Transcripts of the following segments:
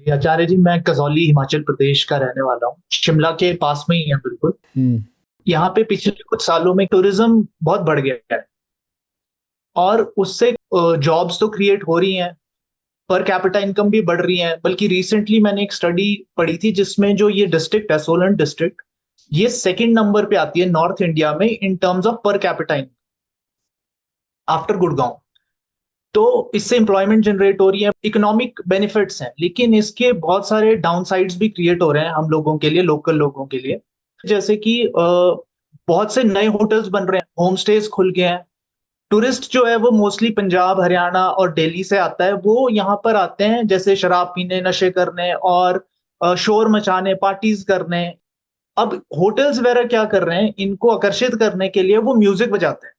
आचार्य जी, मैं कसौली हिमाचल प्रदेश का रहने वाला हूँ। शिमला के पास में ही है बिल्कुल। हम्म। यहाँ पे पिछले कुछ सालों में टूरिज्म बहुत बढ़ गया है और उससे जॉब्स तो क्रिएट हो रही हैं, पर कैपिटा इनकम भी बढ़ रही है। बल्कि रिसेंटली मैंने एक स्टडी पढ़ी थी जिसमें जो ये डिस्ट्रिक्ट है, सोलन डिस्ट्रिक्ट, ये सेकंड नंबर पे आती है नॉर्थ इंडिया में in terms of per capita income, after Gurgaon. तो इससे एम्प्लॉयमेंट जनरेट हो रही है, इकोनॉमिक बेनिफिट्स हैं, लेकिन इसके बहुत सारे डाउन साइड्स भी क्रिएट हो रहे हैं हम लोगों के लिए, लोकल लोगों के लिए। जैसे कि बहुत से नए होटल्स बन रहे हैं, होम स्टेज खुल गए हैं। टूरिस्ट जो है वो मोस्टली पंजाब, हरियाणा और दिल्ली से आता है। वो यहाँ पर आते हैं जैसे शराब पीने, नशे करने और शोर मचाने, पार्टीज करने। अब होटल्स वगैरह क्या कर रहे हैं, इनको आकर्षित करने के लिए वो म्यूजिक बजाते हैं,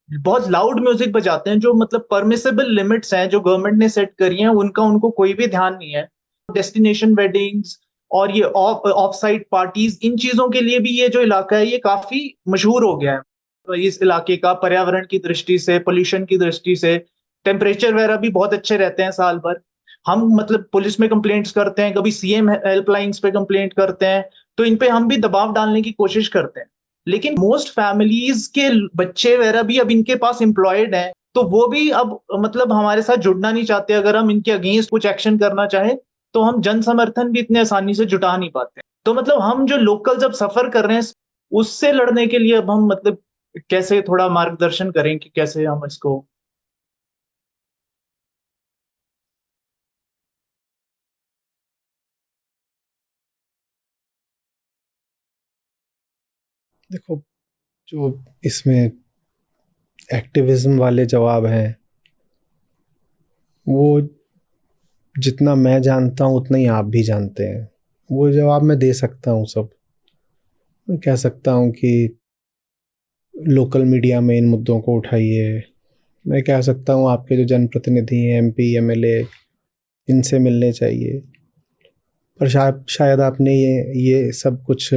बहुत लाउड म्यूजिक बजाते हैं, जो मतलब परमिसेबल लिमिट्स हैं जो गवर्नमेंट ने सेट करी हैं, उनका उनको कोई भी ध्यान नहीं है। डेस्टिनेशन वेडिंग्स और ये ऑफ साइट पार्टीज, इन चीजों के लिए भी ये जो इलाका है ये काफी मशहूर हो गया है। तो इस इलाके का पर्यावरण की दृष्टि से, पोल्यूशन की दृष्टि से, टेम्परेचर वगैरह भी बहुत अच्छे रहते हैं साल भर। हम मतलब पुलिस में कंप्लेंट्स करते हैं, कभी सीएम हेल्पलाइंस पे कंप्लेंट करते हैं, तो इन पे हम भी दबाव डालने की कोशिश करते हैं। लेकिन मोस्ट फैमिलीज के बच्चे वगैरह भी अब इनके पास एम्प्लॉयड हैं, तो वो भी अब मतलब हमारे साथ जुड़ना नहीं चाहते। अगर हम इनके अगेंस्ट कुछ एक्शन करना चाहें तो हम जन समर्थन भी इतने आसानी से जुटा नहीं पाते। तो मतलब हम जो लोकल जब सफर कर रहे हैं, उससे लड़ने के लिए अब हम मतलब कैसे थोड़ा मार्गदर्शन करें कि कैसे हम इसको। देखो, जो इसमें एक्टिविज्म वाले जवाब हैं, वो जितना मैं जानता हूँ उतना ही आप भी जानते हैं। वो जवाब मैं दे सकता हूँ सब। मैं कह सकता हूँ कि लोकल मीडिया में इन मुद्दों को उठाइए। मैं कह सकता हूँ आपके जो जनप्रतिनिधि हैं, एमपी, एमएलए, इनसे मिलने चाहिए। पर शायद आपने ये सब कुछ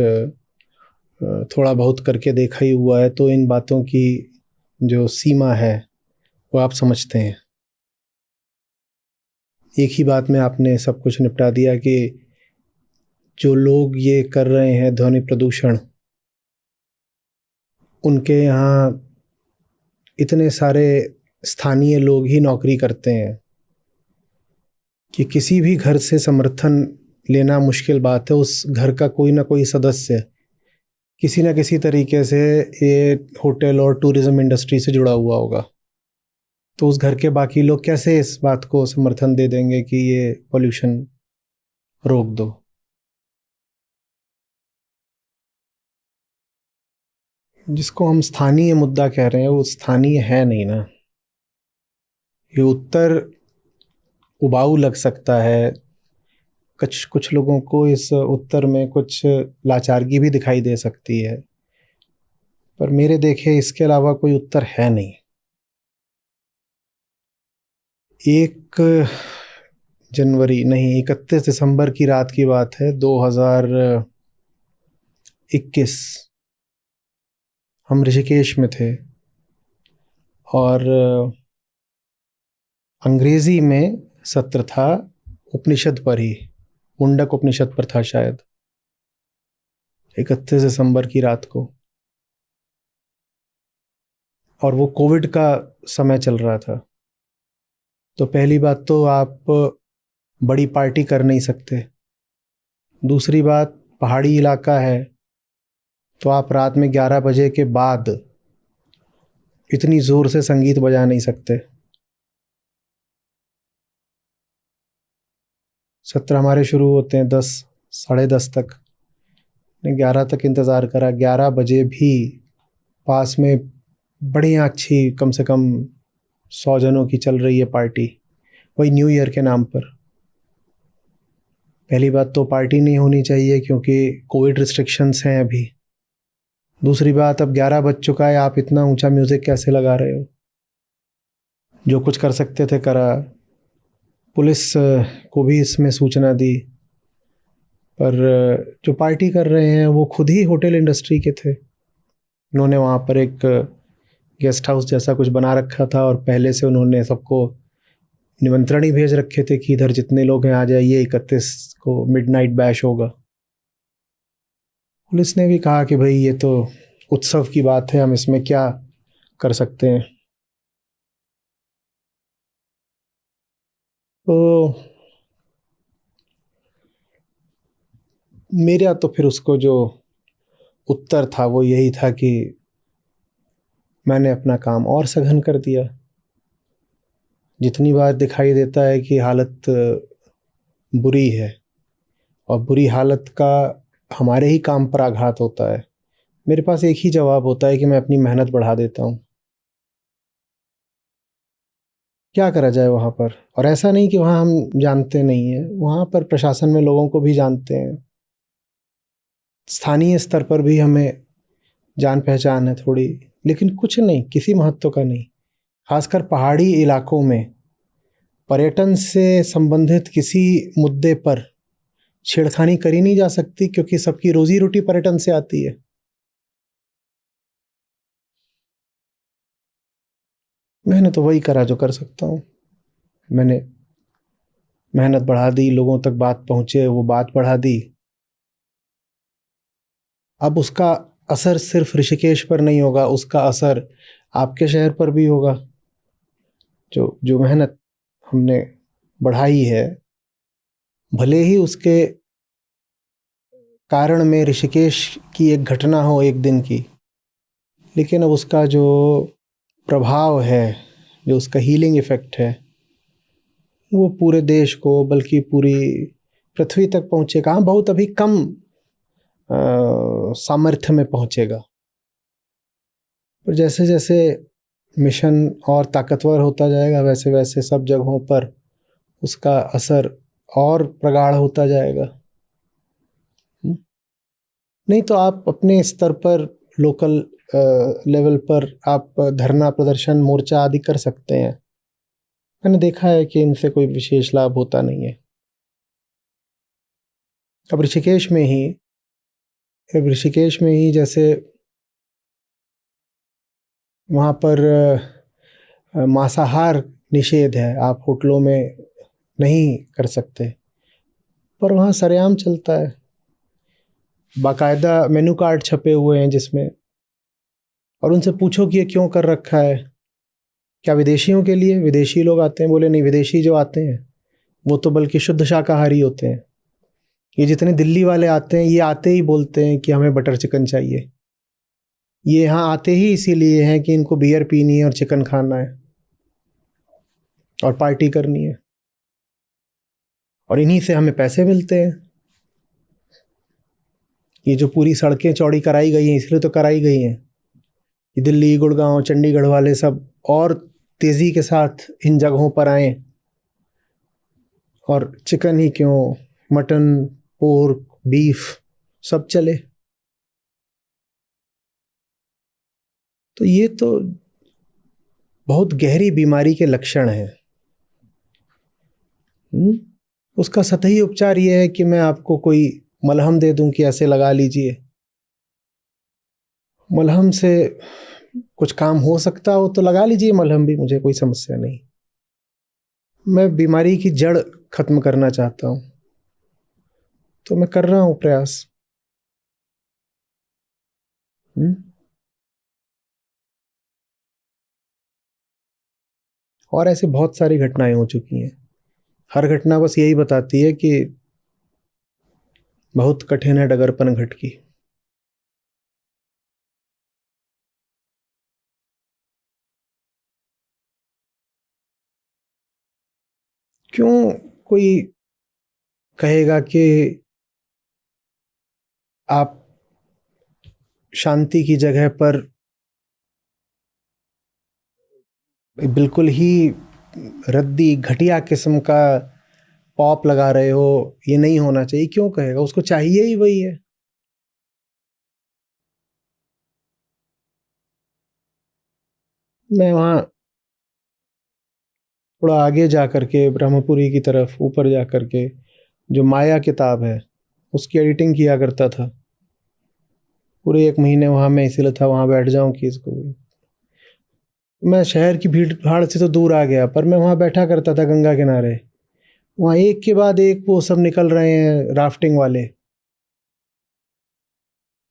थोड़ा बहुत करके देखा ही हुआ है, तो इन बातों की जो सीमा है वो आप समझते हैं। एक ही बात में आपने सब कुछ निपटा दिया कि जो लोग ये कर रहे हैं ध्वनि प्रदूषण, उनके यहाँ इतने सारे स्थानीय लोग ही नौकरी करते हैं कि किसी भी घर से समर्थन लेना मुश्किल बात है। उस घर का कोई ना कोई सदस्य किसी ना किसी तरीके से ये होटल और टूरिज्म इंडस्ट्री से जुड़ा हुआ होगा। तो उस घर के बाकी लोग कैसे इस बात को समर्थन दे देंगे कि ये पोल्यूशन रोक दो। जिसको हम स्थानीय मुद्दा कह रहे हैं वो स्थानीय है नहीं ना। ये उत्तर उबाऊ लग सकता है, कुछ कुछ लोगों को इस उत्तर में कुछ लाचारगी भी दिखाई दे सकती है, पर मेरे देखे इसके अलावा कोई उत्तर है नहीं। 1 जनवरी नहीं, 31 दिसंबर की रात की बात है, 2021। हम ऋषिकेश में थे और अंग्रेजी में सत्र था उपनिषद पर ही, मुंडक उपनिषद पर था शायद, 31 दिसंबर की रात को। और वो कोविड का समय चल रहा था। तो पहली बात तो आप बड़ी पार्टी कर नहीं सकते। दूसरी बात, पहाड़ी इलाका है तो आप रात में 11 बजे के बाद इतनी ज़ोर से संगीत बजा नहीं सकते। सत्र हमारे शुरू होते हैं 10, साढ़े 10 तक। 11 तक इंतज़ार करा। 11 बजे भी पास में बढ़िया अच्छी कम से कम 100 जनों की चल रही है पार्टी, वही न्यू ईयर के नाम पर। पहली बात तो पार्टी नहीं होनी चाहिए क्योंकि कोविड रिस्ट्रिक्शंस हैं अभी। दूसरी बात, अब 11 बज चुका है, आप इतना ऊंचा म्यूज़िक कैसे लगा रहे हो। जो कुछ कर सकते थे करा। पुलिस को भी इसमें सूचना दी, पर जो पार्टी कर रहे हैं वो खुद ही होटल इंडस्ट्री के थे। उन्होंने वहाँ पर एक गेस्ट हाउस जैसा कुछ बना रखा था और पहले से उन्होंने सबको निमंत्रण ही भेज रखे थे कि इधर जितने लोग हैं आ जाइए, 31 को मिडनाइट बैश होगा। पुलिस ने भी कहा कि भाई ये तो उत्सव की बात है, हम इसमें क्या कर सकते हैं। तो मेरा तो फिर उसको जो उत्तर था वो यही था कि मैंने अपना काम और सघन कर दिया। जितनी बार दिखाई देता है कि हालत बुरी है और बुरी हालत का हमारे ही काम पर आघात होता है, मेरे पास एक ही जवाब होता है कि मैं अपनी मेहनत बढ़ा देता हूँ। क्या करा जाए वहाँ पर। और ऐसा नहीं कि वहाँ हम जानते नहीं हैं, वहाँ पर प्रशासन में लोगों को भी जानते हैं, स्थानीय स्तर पर भी हमें जान पहचान है थोड़ी, लेकिन कुछ नहीं, किसी महत्व का नहीं। खासकर पहाड़ी इलाकों में पर्यटन से संबंधित किसी मुद्दे पर छेड़खानी करी नहीं जा सकती, क्योंकि सबकी रोजी रोटी पर्यटन से आती है। मैंने तो वही करा जो कर सकता हूँ। मैंने मेहनत बढ़ा दी, लोगों तक बात पहुँचे वो बात बढ़ा दी। अब उसका असर सिर्फ ऋषिकेश पर नहीं होगा, उसका असर आपके शहर पर भी होगा। जो जो मेहनत हमने बढ़ाई है, भले ही उसके कारण में ऋषिकेश की एक घटना हो एक दिन की, लेकिन अब उसका जो प्रभाव है, जो उसका हीलिंग इफेक्ट है, वो पूरे देश को बल्कि पूरी पृथ्वी तक पहुँचेगा। हाँ, बहुत अभी कम सामर्थ्य में पहुँचेगा, पर जैसे जैसे मिशन और ताकतवर होता जाएगा वैसे वैसे सब जगहों पर उसका असर और प्रगाढ़ होता जाएगा। नहीं तो आप अपने स्तर पर लोकल लेवल पर आप धरना प्रदर्शन मोर्चा आदि कर सकते हैं। मैंने देखा है कि इनसे कोई विशेष लाभ होता नहीं है। अब ऋषिकेश में ही जैसे वहाँ पर मांसाहार निषेध है, आप होटलों में नहीं कर सकते, पर वहाँ सरेआम चलता है। बाकायदा मेनू कार्ड छपे हुए हैं जिसमें, और उनसे पूछो कि ये क्यों कर रखा है, क्या विदेशियों के लिए? विदेशी लोग आते हैं? बोले नहीं, विदेशी जो आते हैं वो तो बल्कि शुद्ध शाकाहारी होते हैं। ये जितने दिल्ली वाले आते हैं, ये आते ही बोलते हैं कि हमें बटर चिकन चाहिए। ये यहाँ आते ही इसीलिए हैं कि इनको बियर पीनी है और चिकन खाना है और पार्टी करनी है, और इन्हीं से हमें पैसे मिलते हैं। ये जो पूरी सड़कें चौड़ी कराई गई हैं इसलिए तो कराई गई हैं, ये दिल्ली, गुड़गांव, चंडीगढ़ वाले सब और तेज़ी के साथ इन जगहों पर आएँ, और चिकन ही क्यों, मटन, पोर्क, बीफ सब चले। तो ये तो बहुत गहरी बीमारी के लक्षण हैं। उसका सतही उपचार ये है कि मैं आपको कोई मलहम दे दूं कि ऐसे लगा लीजिए। मलहम से कुछ काम हो सकता हो तो लगा लीजिए मलहम भी, मुझे कोई समस्या नहीं। मैं बीमारी की जड़ खत्म करना चाहता हूं, तो मैं कर रहा हूं प्रयास। और ऐसे बहुत सारी घटनाएं हो चुकी हैं। हर घटना बस यही बताती है कि बहुत कठिन है डगरपन घट की। क्यों कोई कहेगा कि आप शांति की जगह पर बिल्कुल ही रद्दी घटिया किस्म का पॉप लगा रहे हो, ये नहीं होना चाहिए? क्यों कहेगा? उसको चाहिए ही वही है। मैं वहाँ थोड़ा आगे जा करके ब्रह्मपुरी की तरफ ऊपर जा करके जो माया किताब है उसकी एडिटिंग किया करता था। पूरे 1 महीने वहाँ मैं इसीलिए था, वहाँ बैठ जाऊँ कि इसको मैं शहर की भीड़ भाड़ से तो दूर आ गया, पर मैं वहाँ बैठा करता था गंगा किनारे। वहाँ एक के बाद एक वो सब निकल रहे हैं राफ्टिंग वाले,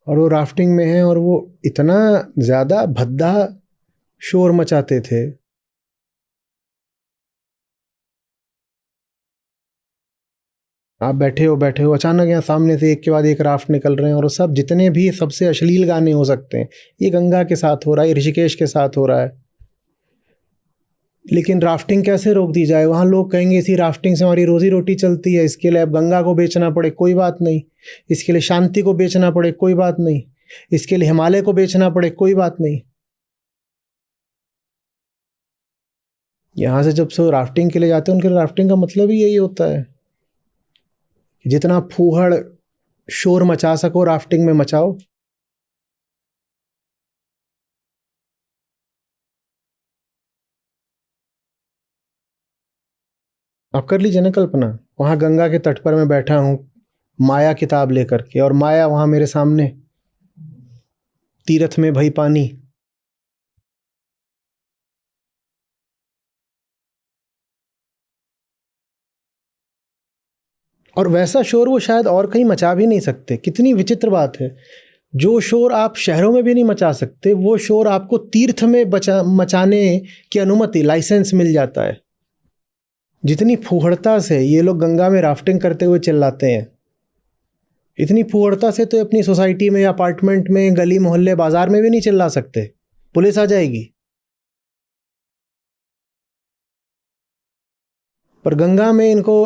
और वो राफ्टिंग में हैं, और वो इतना ज़्यादा भद्दा शोर मचाते थे। आप बैठे हो, अचानक यहाँ सामने से एक के बाद एक राफ्ट निकल रहे हैं, और वो सब जितने भी सबसे अश्लील गाने हो सकते हैं, ये गंगा के साथ हो रहा है, ये ऋषिकेश के साथ हो रहा है। लेकिन राफ्टिंग कैसे रोक दी जाए? वहाँ लोग कहेंगे इसी राफ्टिंग से हमारी रोजी रोटी चलती है, इसके लिए अब गंगा को बेचना पड़े कोई बात नहीं, इसके लिए शांति को बेचना पड़े कोई बात नहीं, इसके लिए हिमालय को बेचना पड़े कोई बात नहीं। यहाँ से जब सब राफ्टिंग के लिए जाते हैं, उनके राफ्टिंग का मतलब ही यही होता है कि जितना फूहड़ शोर मचा सको राफ्टिंग में मचाओ। आप कर लीजिए ना कल्पना, वहाँ गंगा के तट पर मैं बैठा हूँ माया किताब लेकर के, और माया वहाँ मेरे सामने तीरथ में भई पानी। और वैसा शोर वो शायद और कहीं मचा भी नहीं सकते। कितनी विचित्र बात है, जो शोर आप शहरों में भी नहीं मचा सकते, वो शोर आपको तीर्थ में मचाने की अनुमति, लाइसेंस मिल जाता है। जितनी फूहड़ता से ये लोग गंगा में राफ्टिंग करते हुए चिल्लाते हैं, इतनी फूहड़ता से तो अपनी सोसाइटी में, अपार्टमेंट में, गली मोहल्ले, बाजार में भी नहीं चिल्ला सकते, पुलिस आ जाएगी। पर गंगा में इनको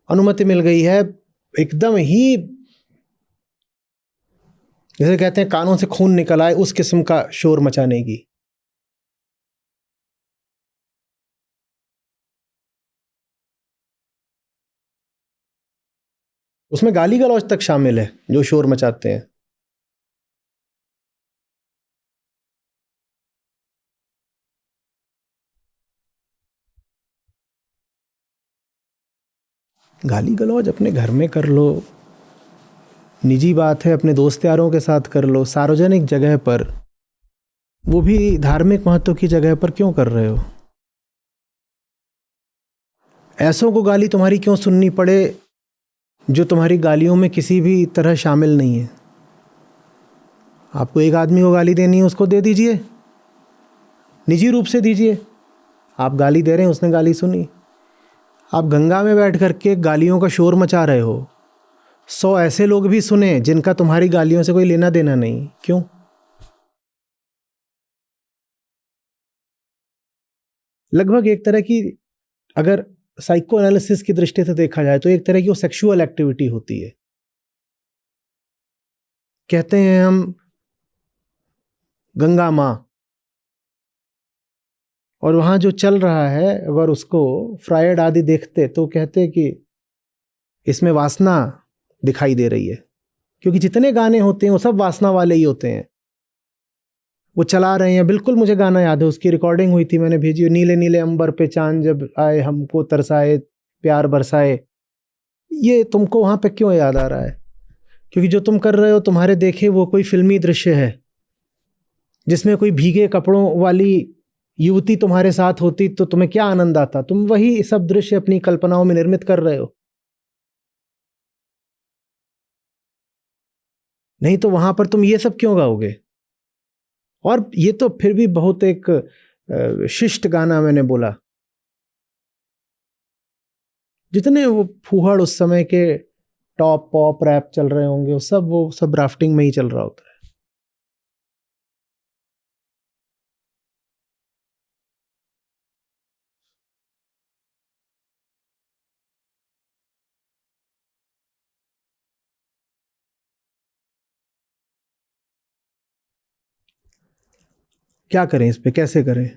अनुमति मिल गई है, एकदम ही जैसे कहते हैं कानों से खून निकल आए उस किस्म का शोर मचाने की। उसमें गाली गलौज तक शामिल है जो शोर मचाते हैं। गाली गलौज अपने घर में कर लो, निजी बात है, अपने दोस्त यारों के साथ कर लो, सार्वजनिक जगह पर, वो भी धार्मिक महत्व की जगह पर क्यों कर रहे हो? ऐसों को गाली तुम्हारी क्यों सुननी पड़े जो तुम्हारी गालियों में किसी भी तरह शामिल नहीं है? आपको एक आदमी को गाली देनी है, उसको दे दीजिए, निजी रूप से दीजिए। आप गाली दे रहे हैं, उसने गाली सुनी। आप गंगा में बैठ करके गालियों का शोर मचा रहे हो, 100 ऐसे लोग भी सुने जिनका तुम्हारी गालियों से कोई लेना देना नहीं, क्यों? लगभग एक तरह की, अगर साइको एनालिसिस की दृष्टि से देखा जाए तो एक तरह की वो सेक्सुअल एक्टिविटी होती है। कहते हैं हम गंगा माँ, और वहाँ जो चल रहा है अगर उसको फ्रायड आदि देखते तो कहते कि इसमें वासना दिखाई दे रही है, क्योंकि जितने गाने होते हैं वो सब वासना वाले ही होते हैं। वो चला रहे हैं, बिल्कुल मुझे गाना याद है, उसकी रिकॉर्डिंग हुई थी, मैंने भेजी। नीले नीले अंबर पे चांद जब आए, हमको तरसाए, प्यार बरसाए। ये तुमको वहाँ पे क्यों याद आ रहा है? क्योंकि जो तुम कर रहे हो, तुम्हारे देखे वो कोई फिल्मी दृश्य है जिसमें कोई भीगे कपड़ों वाली युवती तुम्हारे साथ होती तो तुम्हें क्या आनंद आता? तुम वही सब दृश्य अपनी कल्पनाओं में निर्मित कर रहे हो। नहीं तो वहां पर तुम ये सब क्यों गाओगे? और ये तो फिर भी बहुत एक शिष्ट गाना मैंने बोला। जितने वो फूहड़ उस समय के टॉप पॉप रैप चल रहे होंगे, वो सब राफ्टिंग में ही चल रहा होता है। क्या करें इस पे, कैसे करें?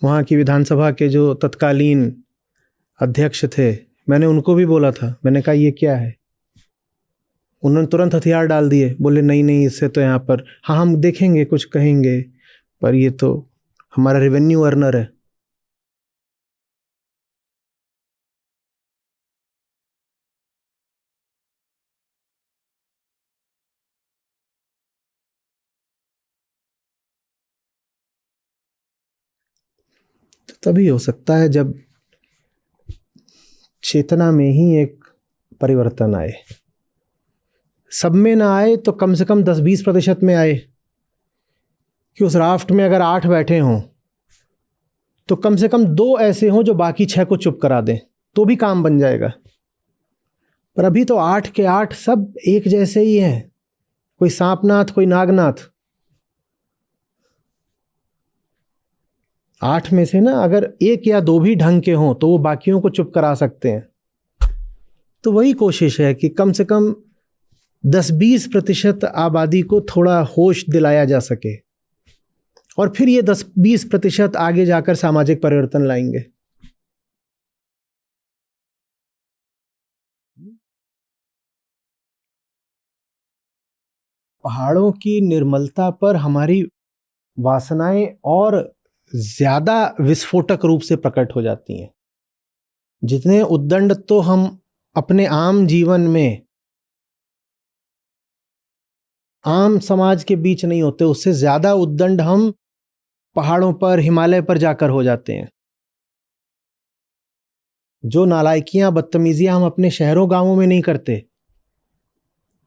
वहाँ की विधानसभा के जो तत्कालीन अध्यक्ष थे, मैंने उनको भी बोला था, मैंने कहा ये क्या है? उन्होंने तुरंत हथियार डाल दिए, बोले नहीं नहीं, इससे तो यहाँ पर हाँ हम देखेंगे, कुछ कहेंगे, पर ये तो हमारा रेवेन्यू अर्नर है। तभी हो सकता है जब चेतना में ही एक परिवर्तन आए। सब में ना आए तो कम से कम 10-20% में आए, कि उस राफ्ट में अगर 8 बैठे हों तो कम से कम 2 ऐसे हों जो बाकी 6 को चुप करा दें, तो भी काम बन जाएगा। पर अभी तो 8 के 8 सब एक जैसे ही हैं, कोई सांपनाथ कोई नागनाथ। 8 में से ना अगर 1 या 2 भी ढंग के हों तो वो बाकियों को चुप करा सकते हैं। तो वही कोशिश है कि कम से कम 10-20% आबादी को थोड़ा होश दिलाया जा सके, और फिर ये 10-20% आगे जाकर सामाजिक परिवर्तन लाएंगे। पहाड़ों की निर्मलता पर हमारी वासनाएं और ज्यादा विस्फोटक रूप से प्रकट हो जाती हैं। जितने उद्दंड तो हम अपने आम जीवन में आम समाज के बीच नहीं होते, उससे ज्यादा उद्दंड हम पहाड़ों पर हिमालय पर जाकर हो जाते हैं। जो नालायकियां बदतमीजियां हम अपने शहरों गांवों में नहीं करते,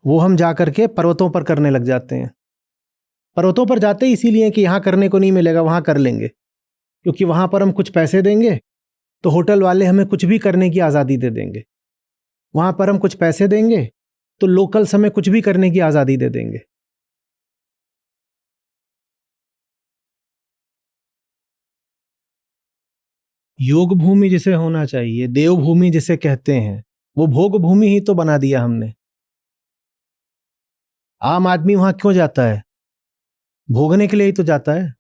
वो हम जाकर के पर्वतों पर करने लग जाते हैं। पर्वतों पर जाते इसीलिए कि यहां करने को नहीं मिलेगा, वहां कर लेंगे, क्योंकि वहां पर हम कुछ पैसे देंगे तो होटल वाले हमें कुछ भी करने की आज़ादी दे देंगे। वहां पर हम कुछ पैसे देंगे तो लोकल्स हमें कुछ भी करने की आज़ादी दे देंगे। योग भूमि जिसे होना चाहिए, देवभूमि जिसे कहते हैं, वो भोग भूमि ही तो बना दिया हमने। आम आदमी वहां क्यों जाता है? भोगने के लिए ही तो जाता है।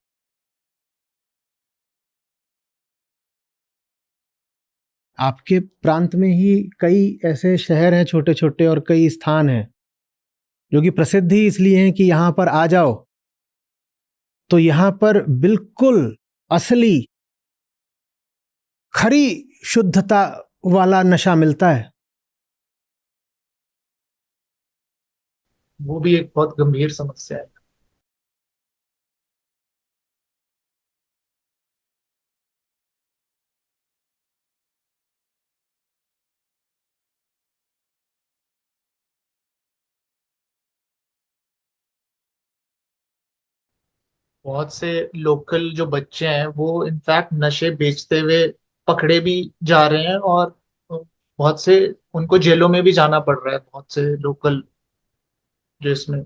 आपके प्रांत में ही कई ऐसे शहर हैं छोटे छोटे, और कई स्थान हैं जो कि प्रसिद्ध ही इसलिए हैं कि यहां पर आ जाओ तो यहां पर बिल्कुल असली खरी शुद्धता वाला नशा मिलता है। वो भी एक बहुत गंभीर समस्या है। बहुत से लोकल जो बच्चे हैं वो इनफैक्ट नशे बेचते हुए पकड़े भी जा रहे हैं, और बहुत से उनको जेलों में भी जाना पड़ रहा है, बहुत से लोकल जो इसमें।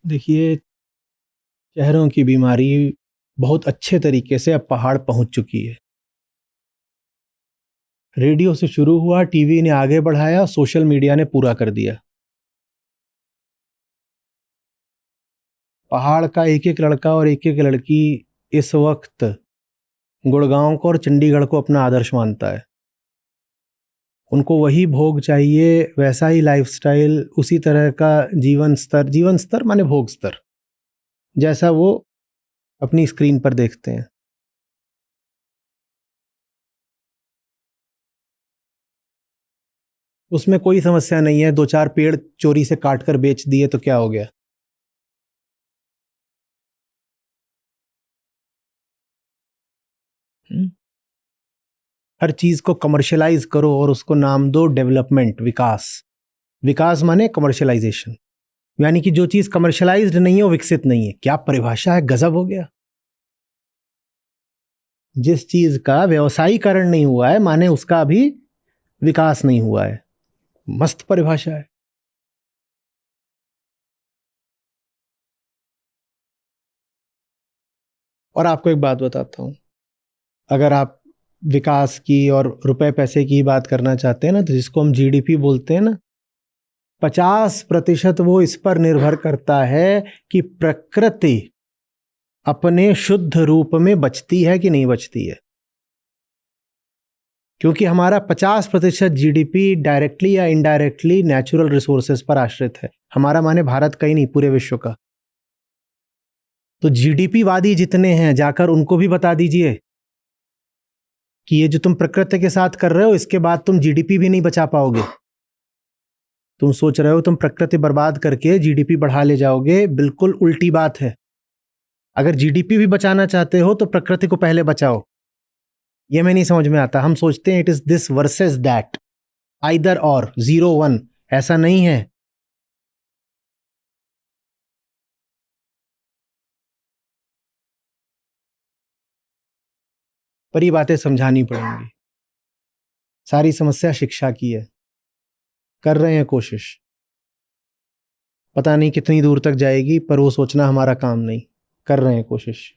देखिए, शहरों की बीमारी बहुत अच्छे तरीके से अब पहाड़ पहुंच चुकी है। रेडियो से शुरू हुआ, टीवी ने आगे बढ़ाया, सोशल मीडिया ने पूरा कर दिया। पहाड़ का एक एक लड़का और एक एक लड़की इस वक्त गुड़गांव को और चंडीगढ़ को अपना आदर्श मानता है। उनको वही भोग चाहिए, वैसा ही लाइफस्टाइल, उसी तरह का जीवन स्तर माने भोग स्तर, जैसा वो अपनी स्क्रीन पर देखते हैं। उसमें कोई समस्या नहीं है, 2-4 पेड़ चोरी से काट कर बेच दिए तो क्या हो गया। हर चीज को कमर्शियलाइज करो और उसको नाम दो डेवलपमेंट, विकास। विकास माने कमर्शियलाइजेशन, यानी कि जो चीज कमर्शियलाइज्ड नहीं है वो विकसित नहीं है। क्या परिभाषा है, गजब हो गया। जिस चीज का व्यवसायीकरण नहीं हुआ है माने उसका अभी विकास नहीं हुआ है। मस्त परिभाषा है। और आपको एक बात बताता हूं, अगर आप विकास की और रुपए पैसे की बात करना चाहते हैं ना, तो जिसको हम जीडीपी बोलते हैं ना, 50% वो इस पर निर्भर करता है कि प्रकृति अपने शुद्ध रूप में बचती है कि नहीं बचती है। क्योंकि हमारा 50% जीडीपी डायरेक्टली या इनडायरेक्टली नेचुरल रिसोर्सेज पर आश्रित है। हमारा माने भारत का ही नहीं, पूरे विश्व का। तो जीडीपी वादी जितने हैं, जाकर उनको भी बता दीजिए कि ये जो तुम प्रकृति के साथ कर रहे हो, इसके बाद तुम जीडीपी भी नहीं बचा पाओगे। तुम सोच रहे हो तुम प्रकृति बर्बाद करके जीडीपी बढ़ा ले जाओगे, बिल्कुल उल्टी बात है। अगर जीडीपी भी बचाना चाहते हो तो प्रकृति को पहले बचाओ। ये मैं नहीं समझ में आता। हम सोचते हैं it is this versus that, either और, 0-1, ऐसा नहीं है। पर ये बातें समझानी पड़ेंगी। सारी समस्या शिक्षा की है। कर रहे हैं कोशिश, पता नहीं कितनी दूर तक जाएगी, पर वो सोचना हमारा काम नहीं। कर रहे हैं कोशिश।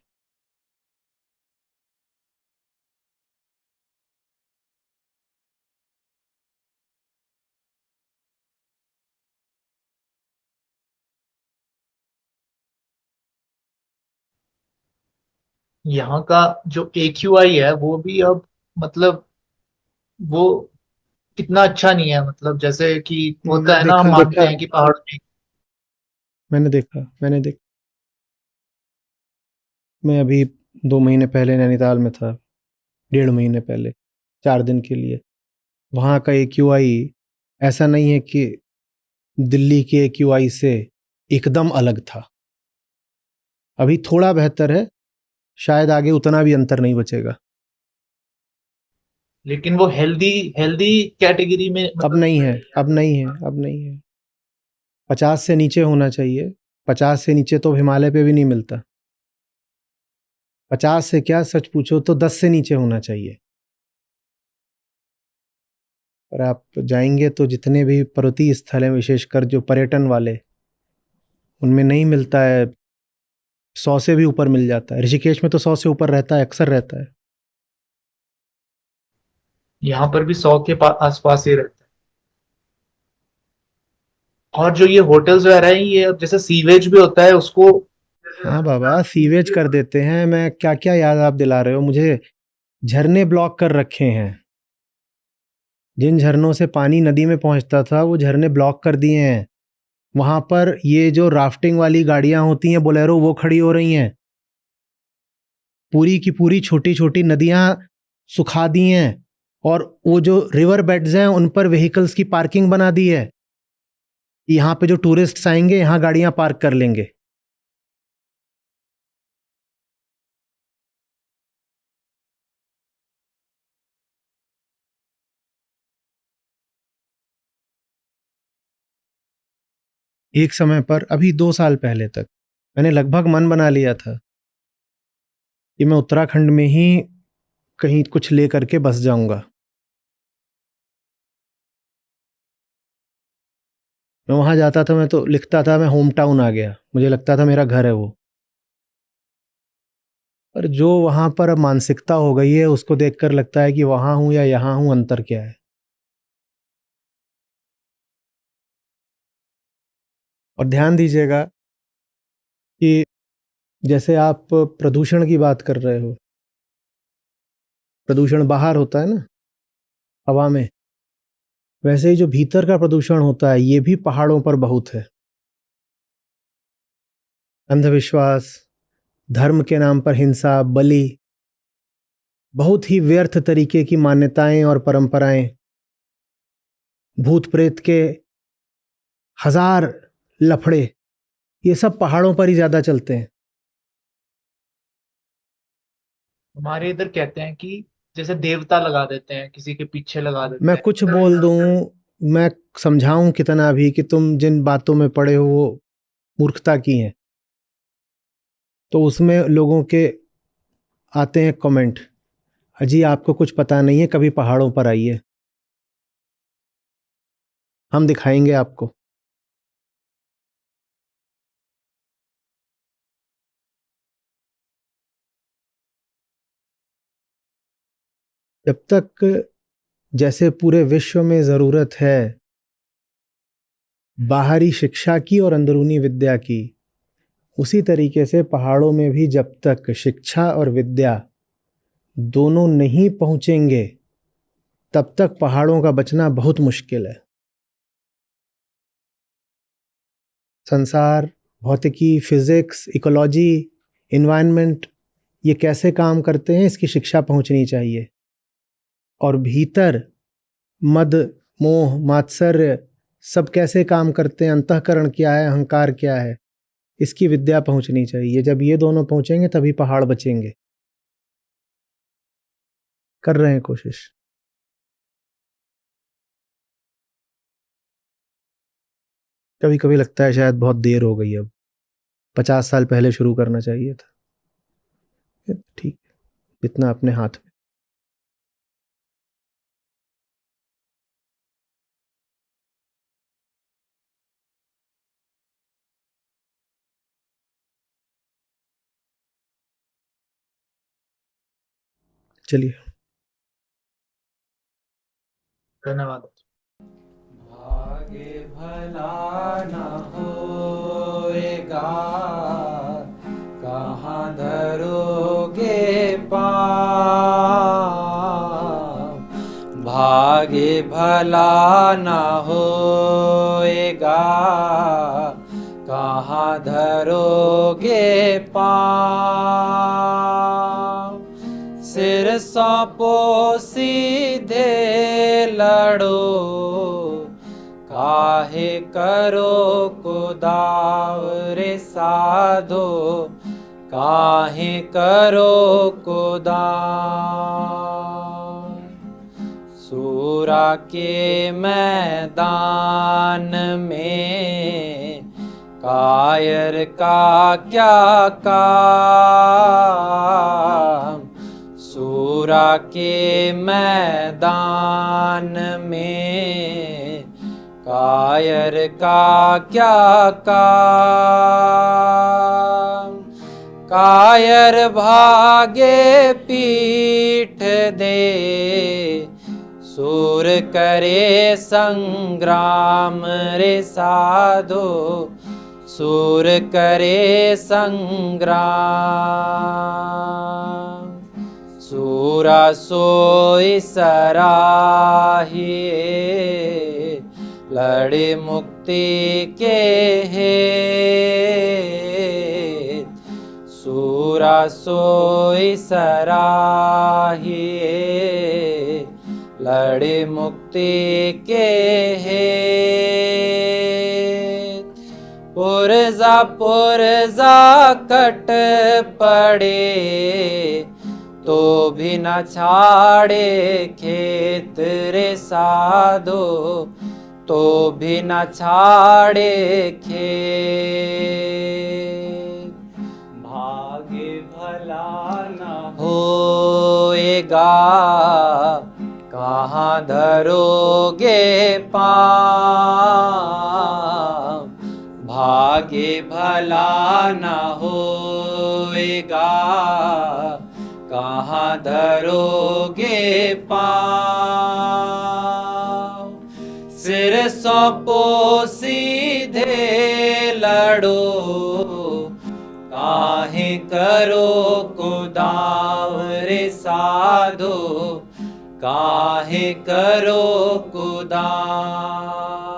यहाँ का जो AQI है वो भी अब, मतलब वो इतना अच्छा नहीं है। मतलब जैसे कि होता है ना, हम देखा मानते देखा हैं कि पहाड़ में। मैंने देखा। मैं अभी 2 महीने पहले नैनीताल में था, 1.5 महीने पहले, 4 दिन के लिए। वहाँ का AQI ऐसा नहीं है कि दिल्ली के AQI से एकदम अलग था। अभी थोड़ा बेहतर है, शायद आगे उतना भी अंतर नहीं बचेगा। लेकिन वो हेल्दी हेल्दी कैटेगरी में अब मतलब नहीं है, नहीं है। अब नहीं है, अब नहीं है। 50 से नीचे होना चाहिए। 50 से नीचे तो हिमालय पे भी नहीं मिलता। 50 से क्या, सच पूछो तो 10 से नीचे होना चाहिए। पर आप जाएंगे तो जितने भी पर्वतीय स्थल हैं, विशेषकर जो पर्यटन वाले, उनमें नहीं मिलता है। 100 से भी ऊपर मिल जाता है। ऋषिकेश में तो 100 से ऊपर रहता है, अक्सर रहता है। यहाँ पर भी 100 के आसपास ही रहता है। और जो ये होटल्स वगैरह हैं, ये अब जैसे सीवेज भी होता है उसको। हाँ बाबा, सीवेज कर देते हैं। मैं क्या क्या याद आप दिला रहे हो मुझे। झरने ब्लॉक कर रखे हैं। जिन झरनों से पानी नदी में पहुंचता था, वो झरने ब्लॉक कर दिए हैं। वहां पर ये जो राफ्टिंग वाली गाड़ियां होती हैं, बोलेरो, वो खड़ी हो रही हैं। पूरी की पूरी छोटी छोटी नदियां सुखा दी हैं। और वो जो रिवर बेड्स हैं, उन पर व्हीकल्स की पार्किंग बना दी है। यहाँ पे जो टूरिस्ट्स आएंगे, यहाँ गाड़ियां पार्क कर लेंगे। एक समय पर, अभी 2 साल पहले तक, मैंने लगभग मन बना लिया था कि मैं उत्तराखंड में ही कहीं कुछ ले करके बस जाऊंगा। मैं वहां जाता था, मैं तो लिखता था मैं होम टाउन आ गया, मुझे लगता था मेरा घर है वो। पर जो वहां पर अब मानसिकता हो गई है, उसको देखकर लगता है कि वहां हूं या यहां हूं, अंतर क्या है। और ध्यान दीजिएगा कि जैसे आप प्रदूषण की बात कर रहे हो, प्रदूषण बाहर होता है ना, हवा में, वैसे ही जो भीतर का प्रदूषण होता है, ये भी पहाड़ों पर बहुत है। अंधविश्वास, धर्म के नाम पर हिंसा, बलि, बहुत ही व्यर्थ तरीके की मान्यताएं और परंपराएं, भूत प्रेत के हजार लफड़े, ये सब पहाड़ों पर ही ज्यादा चलते हैं। हमारे इधर कहते हैं कि जैसे देवता लगा देते हैं, किसी के पीछे लगा मैं देते हैं। कुछ बोल दूं, मैं समझाऊं कितना भी कि तुम जिन बातों में पड़े हो वो मूर्खता की हैं, तो उसमें लोगों के आते हैं कमेंट, अजी आपको कुछ पता नहीं है, कभी पहाड़ों पर आइए, हम दिखाएंगे आपको। जब तक, जैसे पूरे विश्व में जरूरत है बाहरी शिक्षा की और अंदरूनी विद्या की, उसी तरीके से पहाड़ों में भी जब तक शिक्षा और विद्या दोनों नहीं पहुंचेंगे, तब तक पहाड़ों का बचना बहुत मुश्किल है। संसार, भौतिकी, फिजिक्स, इकोलॉजी, इन्वायरमेंट, ये कैसे काम करते हैं, इसकी शिक्षा पहुंचनी चाहिए। और भीतर मद, मोह, मात्सर्य, सब कैसे काम करते हैं, अंतःकरण क्या है, अहंकार क्या है, इसकी विद्या पहुंचनी चाहिए। जब ये दोनों पहुंचेंगे तभी पहाड़ बचेंगे। कर रहे हैं कोशिश। कभी कभी लगता है शायद बहुत देर हो गई, अब 50 साल पहले शुरू करना चाहिए था। ठीक, इतना अपने हाथ में। चलिए, धन्यवाद। भाग्य भला न होएगा, कहाँ धरोगे पाँव। भाग्य भला न होएगा, कहाँ धरोगे पाँव। सिर सौंपो सीधे लड़ो, काहे करो कुदाव रे साधो, काहे करो कुदाव। सूरा के मैदान में कायर का क्या काम। सूरा के मैदान में कायर का क्या काम। कायर भागे पीठ दे, सूर करे संग्राम रे साधो, सूर करे संग्राम। सूरा सोई सराहिए, लड़े मुक्ति के हेत। सूरा सोई सराहिए, लड़े मुक्ति के हेत। पुरजा पुरजा कट पड़े, तो भी न छाड़े खेत रे साधो, तो भी न छाड़े खेत। भाग्य भला न होएगा, कहाँ धरोगे पाँव। भाग्य भला न होएगा, कहाँ धरोगे पाँव। सिर सौंपो सीधे लड़ो, काहे करो कुदाव रे साधो, काहे करो कुदाव।